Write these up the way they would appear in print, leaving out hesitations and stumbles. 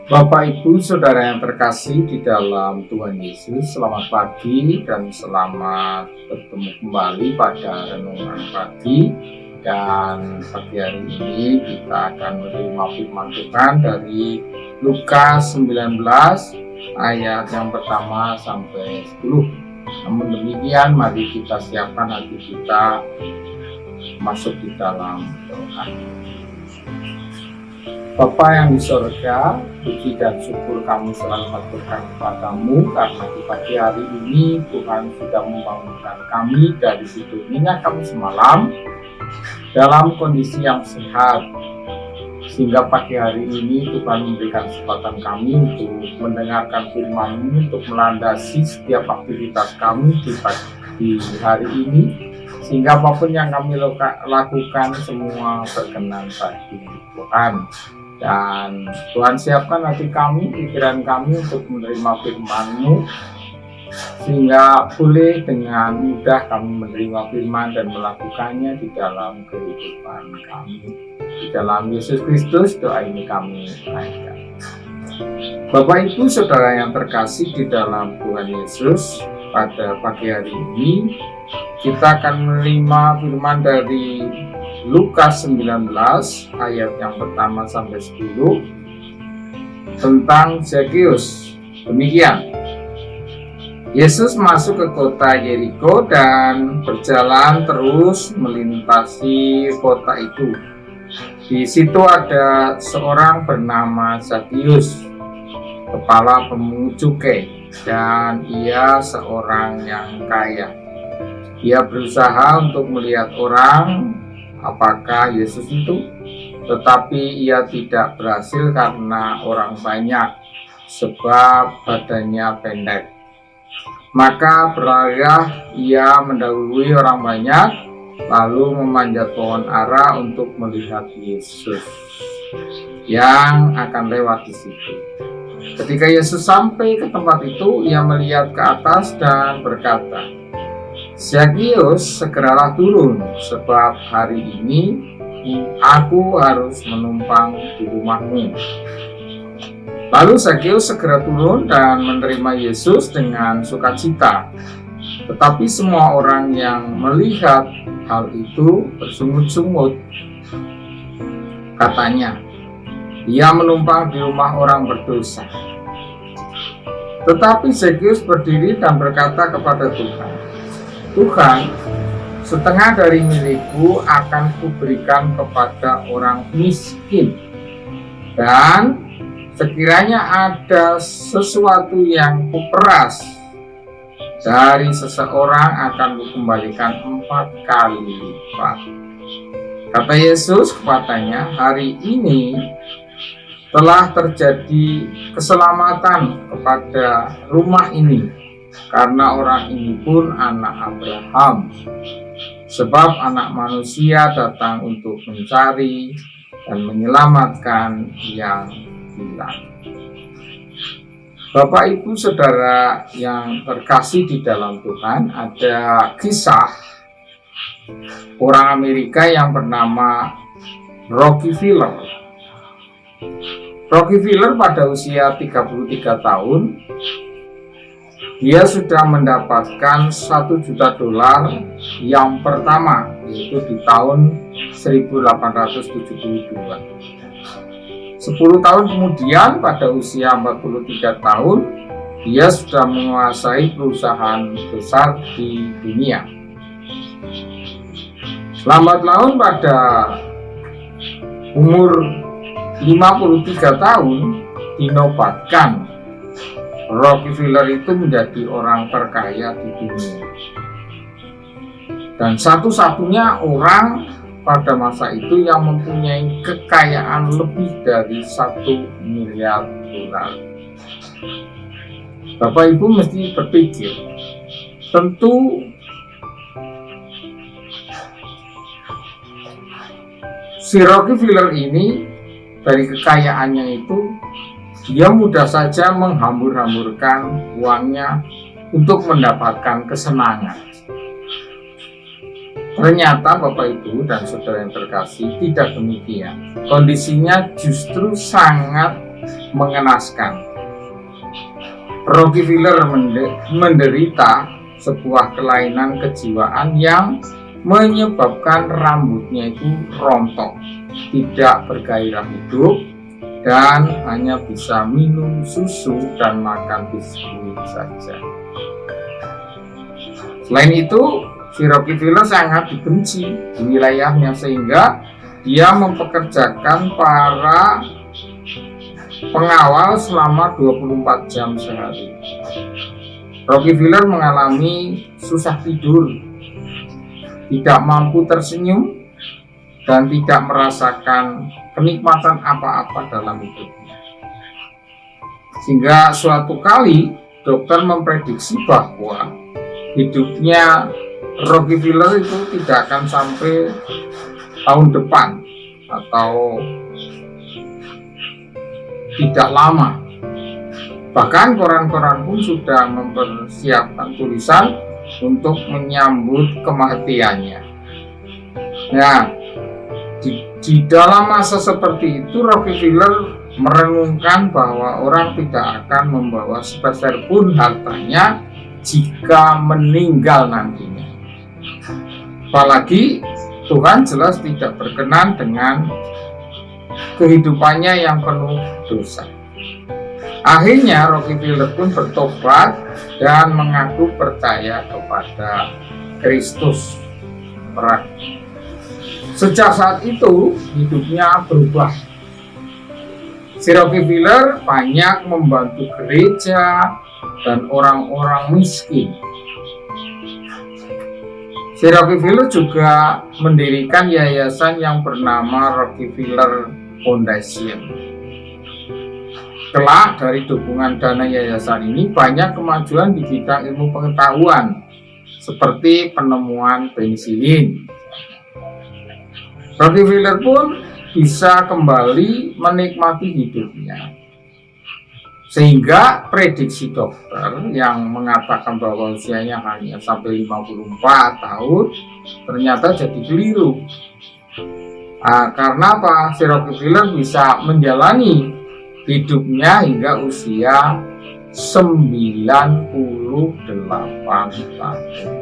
Bapak, Ibu, Saudara yang terkasih di dalam Tuhan Yesus, selamat pagi dan selamat bertemu kembali pada renungan pagi. Dan pagi hari ini kita akan menerima firman Tuhan dari Lukas 19 ayat yang pertama sampai 10. Namun demikian, mari kita siapkan hati kita masuk di dalam doa. Bapa yang di sorga, puji dan syukur kami selalu haturkan kepadamu karena di pagi hari ini Tuhan sudah membangunkan kami dari tidurnya kami semalam dalam kondisi yang sehat, sehingga pagi hari ini Tuhan memberikan kesempatan kami untuk mendengarkan firman-Mu, untuk melandasi setiap aktivitas kami di hari ini, sehingga apapun yang kami lakukan semua berkenan bagi Tuhan. Dan Tuhan siapkan hati kami, pikiran kami untuk menerima firman-Mu, sehingga boleh dengan mudah kami menerima firman dan melakukannya di dalam kehidupan kami. Di dalam Yesus Kristus doa ini kami naikkan. Bapak, Ibu, Saudara yang terkasih di dalam Tuhan Yesus, pada pagi hari ini kita akan menerima firman dari Lukas 19 ayat yang pertama sampai 10 tentang Zakheus. Demikian, Yesus masuk ke kota Yeriko dan berjalan terus melintasi kota itu. Di situ ada seorang bernama Zakheus, kepala pemungut cukai, dan ia seorang yang kaya. Ia berusaha untuk melihat orang apakah Yesus itu, tetapi ia tidak berhasil karena orang banyak, sebab badannya pendek. Maka beralihlah ia mendahului orang banyak, lalu memanjat pohon ara untuk melihat Yesus yang akan lewat di situ. Ketika Yesus sampai ke tempat itu, ia melihat ke atas dan berkata, "Zakheus, segeralah turun, sebab hari ini aku harus menumpang di rumahmu." Lalu Zakheus segera turun dan menerima Yesus dengan sukacita. Tetapi semua orang yang melihat hal itu bersungut-sungut. Katanya, "Ia menumpang di rumah orang berdosa." Tetapi Zakheus berdiri dan berkata kepada Tuhan, "Tuhan, setengah dari milikku akan kuberikan kepada orang miskin, dan sekiranya ada sesuatu yang kuperas dari seseorang akan kukembalikan 4 kali lipat." Kata Yesus kepadanya, "Hari ini telah terjadi keselamatan kepada rumah ini, karena orang ini pun anak Abraham. Sebab anak manusia datang untuk mencari dan menyelamatkan yang hilang." Bapak, Ibu, Saudara yang terkasih di dalam Tuhan, ada kisah orang Amerika yang bernama Rockefeller. Rockefeller pada usia 33 tahun, dia sudah mendapatkan $1 juta yang pertama, yaitu di tahun 1872. 10 tahun kemudian, pada usia 43 tahun, dia sudah menguasai perusahaan besar di dunia. Lambat laun pada umur 53 tahun dinobatkan Rockefeller itu menjadi orang terkaya di dunia, dan satu-satunya orang pada masa itu yang mempunyai kekayaan lebih dari $1 miliar. Bapak, Ibu mesti berpikir, tentu si Rockefeller ini dari kekayaannya itu, dia mudah saja menghambur-hamburkan uangnya untuk mendapatkan kesenangan. Ternyata Bapak, Ibu, dan Saudara yang terkasih, tidak demikian. Kondisinya justru sangat mengenaskan. Rockefeller menderita sebuah kelainan kejiwaan yang menyebabkan rambutnya itu rontok, tidak bergairah hidup, dan hanya bisa minum susu dan makan biskuit saja. Selain itu, si Rockefeller sangat dibenci di wilayahnya sehingga dia mempekerjakan para pengawal selama 24 jam sehari. Rockefeller mengalami susah tidur, tidak mampu tersenyum, dan tidak merasakan kenikmatan apa-apa dalam hidupnya. Sehingga suatu kali dokter memprediksi bahwa hidupnya Rockefeller itu tidak akan sampai tahun depan atau tidak lama. Bahkan koran-koran pun sudah mempersiapkan tulisan untuk menyambut kematiannya. Nah, di dalam masa seperti itu Rockefeller merenungkan bahwa orang tidak akan membawa sepeser pun hartanya jika meninggal nantinya. Apalagi Tuhan jelas tidak berkenan dengan kehidupannya yang penuh dosa. Akhirnya Rockefeller pun bertobat dan mengaku percaya kepada Kristus. Sejak saat itu hidupnya berubah. Si Rockefeller banyak membantu gereja dan orang-orang miskin. Si Rockefeller juga mendirikan yayasan yang bernama Rockefeller Foundation. Kelak dari dukungan dana yayasan ini banyak kemajuan di bidang ilmu pengetahuan seperti penemuan penisilin. Rockefeller pun bisa kembali menikmati hidupnya. Sehingga prediksi dokter yang mengatakan bahwa usianya hanya sampai 54 tahun ternyata jadi keliru. Karena apa? Si Rockefeller bisa menjalani hidupnya hingga usia 98 tahun.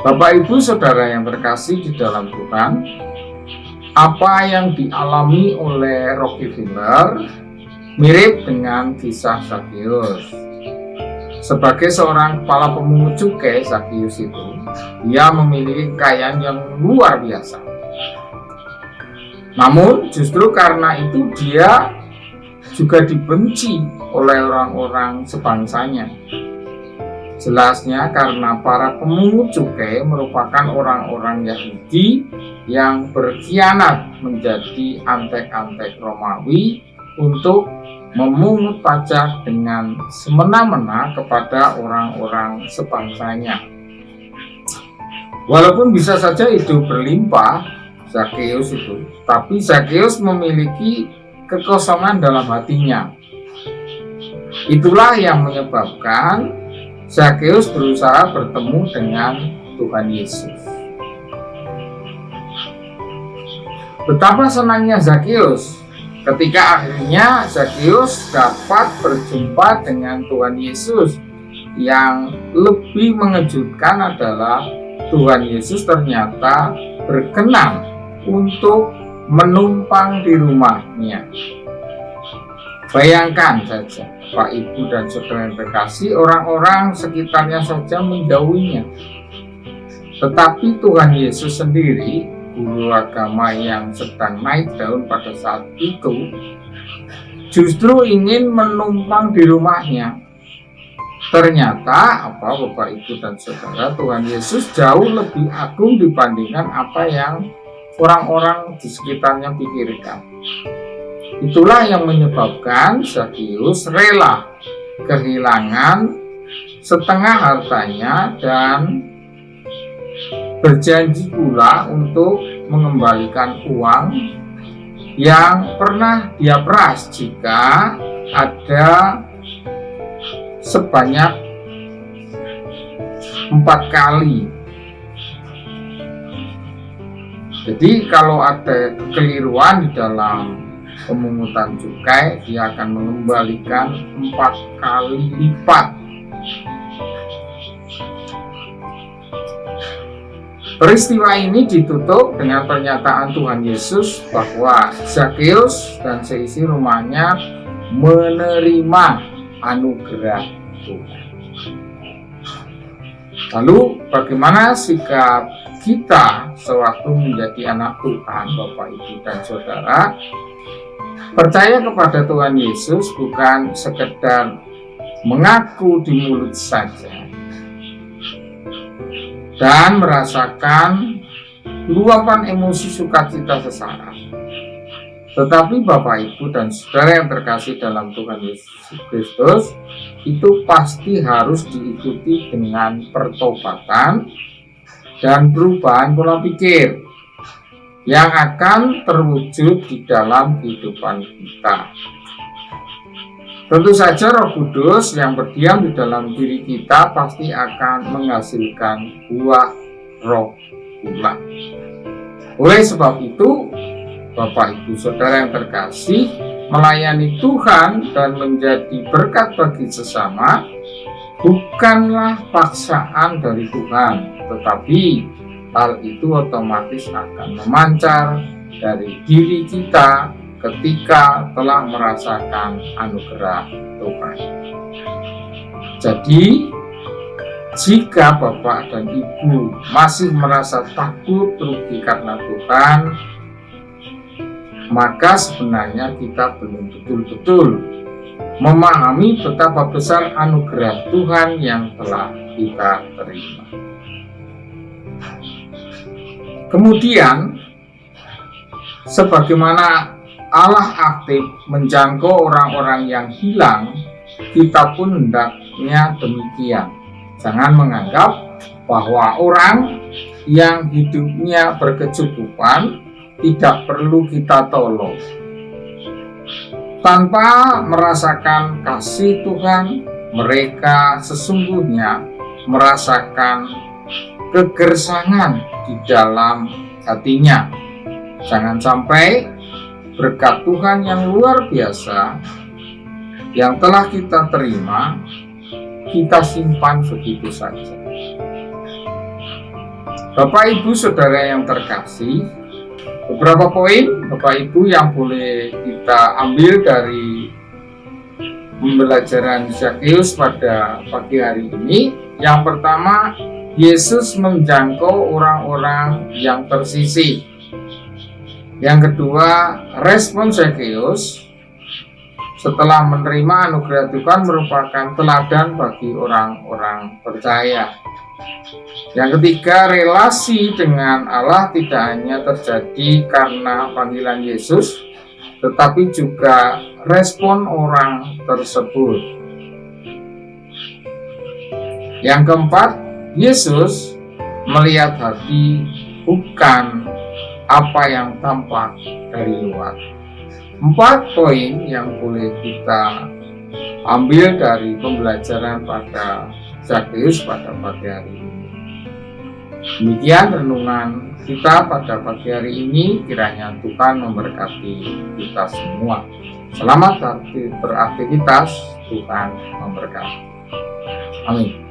Bapak Ibu Saudara yang terkasih di dalam Tuhan, apa yang dialami oleh Rockefeller mirip dengan kisah Zakheus. Sebagai seorang kepala pemungut cukai, Zakheus itu dia memiliki kekayaan yang luar biasa. Namun justru karena itu dia juga dibenci oleh orang-orang sebangsanya. Jelasnya karena para pemungut cukai merupakan orang-orang Yahudi yang berkhianat menjadi antek-antek Romawi untuk memungut pajak dengan semena-mena kepada orang-orang sebangsanya. Walaupun bisa saja hidup berlimpah Zakheus itu, tapi Zakheus memiliki kekosongan dalam hatinya. Itulah yang menyebabkan Zakheus berusaha bertemu dengan Tuhan Yesus. Betapa senangnya Zakheus ketika akhirnya Zakheus dapat berjumpa dengan Tuhan Yesus. Yang lebih mengejutkan adalah Tuhan Yesus ternyata berkenan untuk menumpang di rumahnya. Bayangkan saja, Pak Ibu dan Saudara yang terkasih, orang-orang sekitarnya saja menjauhinya. Tetapi Tuhan Yesus sendiri, guru agama yang sedang naik daun pada saat itu, justru ingin menumpang di rumahnya. Ternyata Bapak Ibu dan Saudara, Tuhan Yesus jauh lebih agung dibandingkan apa yang orang-orang di sekitarnya pikirkan. Itulah yang menyebabkan Zakheus rela kehilangan setengah hartanya dan berjanji pula untuk mengembalikan uang yang pernah dia peras jika ada sebanyak 4 kali. Jadi kalau ada kekeliruan di dalam pemungutan cukai, dia akan mengembalikan 4 kali lipat. Peristiwa ini ditutup dengan pernyataan Tuhan Yesus bahwa Zakeus dan seisi rumahnya menerima anugerah Tuhan. Lalu bagaimana sikap kita sewaktu menjadi anak Tuhan, Bapak, Ibu, dan Saudara? Percaya kepada Tuhan Yesus bukan sekedar mengaku di mulut saja dan merasakan luapan emosi sukacita sesaat, tetapi Bapak, Ibu, dan Saudara yang terkasih dalam Tuhan Yesus Kristus, itu pasti harus diikuti dengan pertobatan dan perubahan pola pikir yang akan terwujud di dalam kehidupan kita. Tentu saja Roh Kudus yang berdiam di dalam diri kita pasti akan menghasilkan buah roh pula. Oleh sebab itu, Bapak, Ibu, Saudara yang terkasih, melayani Tuhan dan menjadi berkat bagi sesama bukanlah paksaan dari Tuhan, tetapi hal itu otomatis akan memancar dari diri kita ketika telah merasakan anugerah Tuhan. Jadi, jika Bapak dan Ibu masih merasa takut rugi karena Tuhan, maka sebenarnya kita belum betul-betul memahami betapa besar anugerah Tuhan yang telah kita terima. Kemudian, sebagaimana Allah aktif menjangkau orang-orang yang hilang, kita pun hendaknya demikian. Jangan menganggap bahwa orang yang hidupnya berkecukupan tidak perlu kita tolong. Tanpa merasakan kasih Tuhan, mereka sesungguhnya merasakan kegersangan di dalam hatinya. Jangan sampai berkat Tuhan yang luar biasa yang telah kita terima, kita simpan begitu saja. Bapak, Ibu, Saudara yang terkasih, beberapa poin Bapak, Ibu, yang boleh kita ambil dari pembelajaran Zakeus pada pagi hari ini. Yang pertama, Yesus menjangkau orang-orang yang tersisih. Yang kedua, respon Zakeus setelah menerima anugerah Tuhan merupakan teladan bagi orang-orang percaya. Yang ketiga, relasi dengan Allah tidak hanya terjadi karena panggilan Yesus, tetapi juga respon orang tersebut. Yang keempat, Yesus melihat hati, bukan apa yang tampak dari luar. 4 poin yang boleh kita ambil dari pembelajaran pada Zakeus pada pagi hari ini. Demikian renungan kita pada pagi hari ini. Kiranya Tuhan memberkati kita semua. Selamat beraktivitas. Tuhan memberkati. Amin.